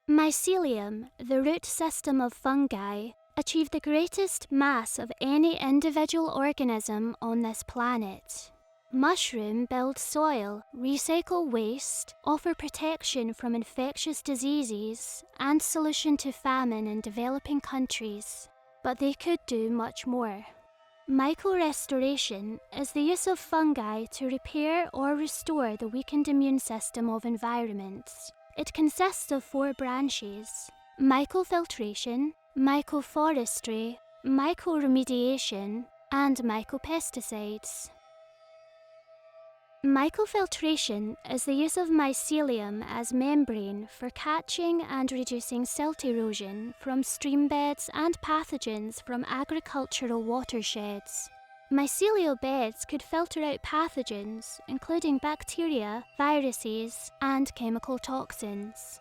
Mycelium, the root system of fungi, achieve the greatest mass of any individual organism on this planet. Mushroom build soil, recycle waste, offer protection from infectious diseases, and solution to famine in developing countries. But they could do much more. Mycorestoration is the use of fungi to repair or restore the weakened immune system of environments. It consists of 4 branches: mycofiltration, mycoforestry, mycoremediation, and mycopesticides. Mycofiltration is the use of mycelium as membrane for catching and reducing silt erosion from stream beds and pathogens from agricultural watersheds. Mycelial beds could filter out pathogens, including bacteria, viruses, and chemical toxins.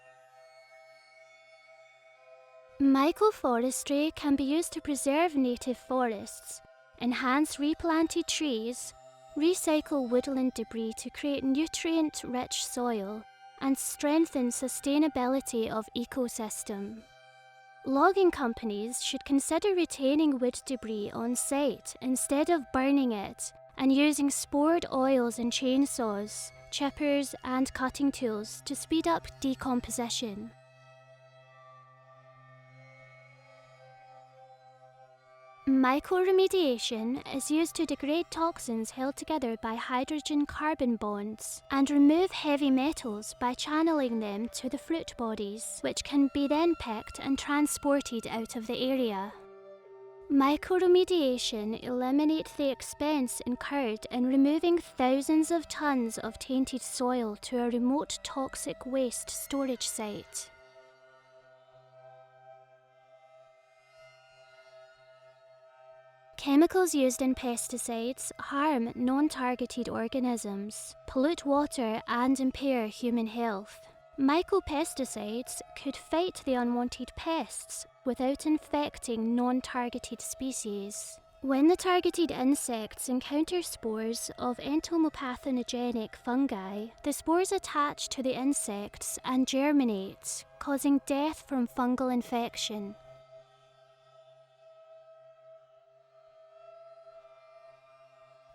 Mycoforestry can be used to preserve native forests, enhance replanted trees, recycle woodland debris to create nutrient-rich soil, and strengthen sustainability of ecosystem. Logging companies should consider retaining wood debris on site instead of burning it, and using spored oils in chainsaws, chippers, and cutting tools to speed up decomposition. Mycoremediation is used to degrade toxins held together by hydrogen-carbon bonds and remove heavy metals by channeling them to the fruit bodies, which can be then picked and transported out of the area. Mycoremediation eliminates the expense incurred in removing thousands of tons of tainted soil to a remote toxic waste storage site. Chemicals used in pesticides harm non-targeted organisms, pollute water, and impair human health. Mycopesticides could fight the unwanted pests without infecting non-targeted species. When the targeted insects encounter spores of entomopathogenic fungi, the spores attach to the insects and germinate, causing death from fungal infection.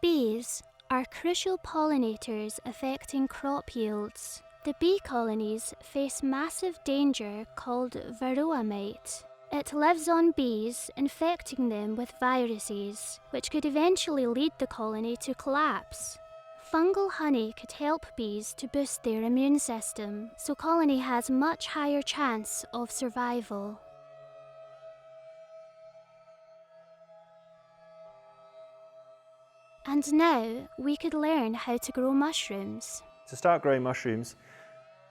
Bees are crucial pollinators affecting crop yields. The bee colonies face massive danger called varroa mite. It lives on bees, infecting them with viruses, which could eventually lead the colony to collapse. Fungal honey could help bees to boost their immune system, so colony has much higher chance of survival. And now we could learn how to grow mushrooms. To start growing mushrooms,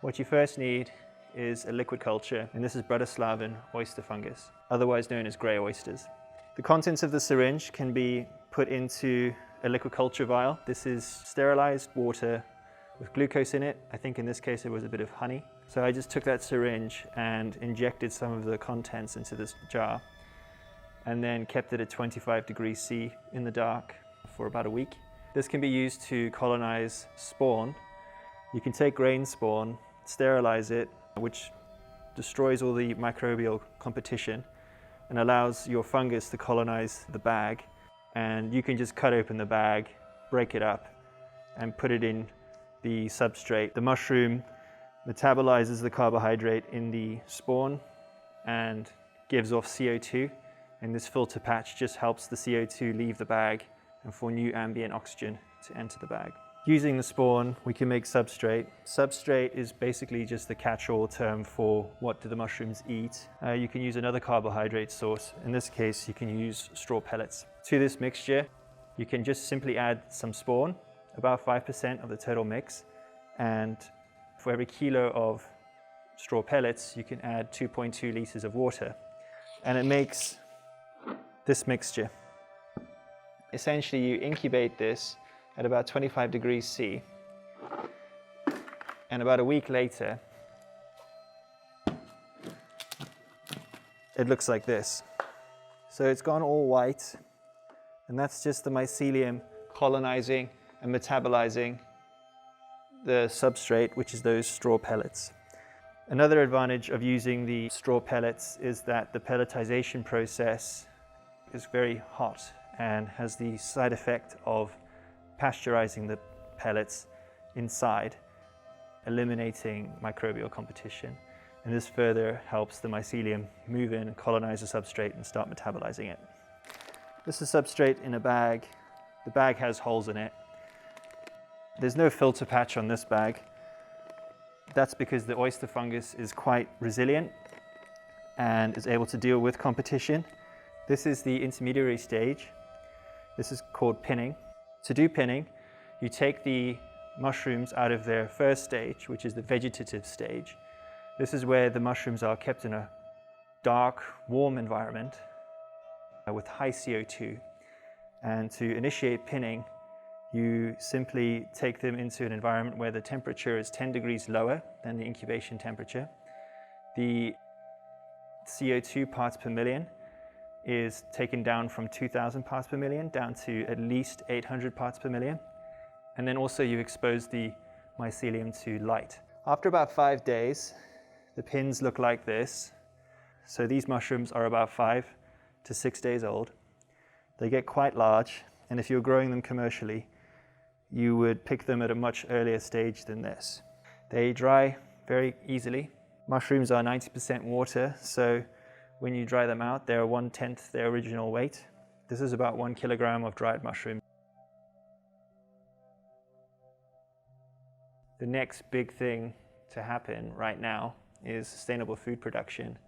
what you first need is a liquid culture, and this is Bratislavan oyster fungus, otherwise known as grey oysters. The contents of the syringe can be put into a liquid culture vial. This is sterilized water with glucose in it. I think in this case it was a bit of honey. So I just took that syringe and injected some of the contents into this jar, and then kept it at 25 degrees C in the dark for about a week. This can be used to colonize spawn. You can take grain spawn, sterilize it, which destroys all the microbial competition and allows your fungus to colonize the bag. And you can just cut open the bag, break it up, and put it in the substrate. The mushroom metabolizes the carbohydrate in the spawn and gives off CO2, and this filter patch just helps the CO2 leave the bag and for new ambient oxygen to enter the bag. Using the spawn, we can make substrate. Substrate is basically just the catch-all term for what do the mushrooms eat. You can use another carbohydrate source. In this case, you can use straw pellets. To this mixture, you can just simply add some spawn, about 5% of the total mix, and for every kilo of straw pellets, you can add 2.2 liters of water. And it makes this mixture. Essentially, you incubate this at about 25 degrees C, and about a week later, it looks like this. So it's gone all white, and that's just the mycelium colonizing and metabolizing the substrate, which is those straw pellets. Another advantage of using the straw pellets is that the pelletization process is very hot and has the side effect of pasteurizing the pellets inside, eliminating microbial competition. And this further helps the mycelium move in and colonize the substrate and start metabolizing it. This is substrate in a bag. The bag has holes in it. There's no filter patch on this bag. That's because the oyster fungus is quite resilient and is able to deal with competition. This is the intermediary stage. This is called pinning. To do pinning, you take the mushrooms out of their first stage, which is the vegetative stage. This is where the mushrooms are kept in a dark, warm environment with high CO2. And to initiate pinning, you simply take them into an environment where the temperature is 10 degrees lower than the incubation temperature. The CO2 parts per million is taken down from 2,000 parts per million down to at least 800 parts per million. And then also you expose the mycelium to light. After about 5 days, the pins look like this. So these mushrooms are about 5 to 6 days old. They get quite large, and if you're growing them commercially, you would pick them at a much earlier stage than this. They dry very easily. Mushrooms are 90% water, so when you dry them out, they're 1/10 their original weight. This is about 1 kilogram of dried mushroom. The next big thing to happen right now is sustainable food production.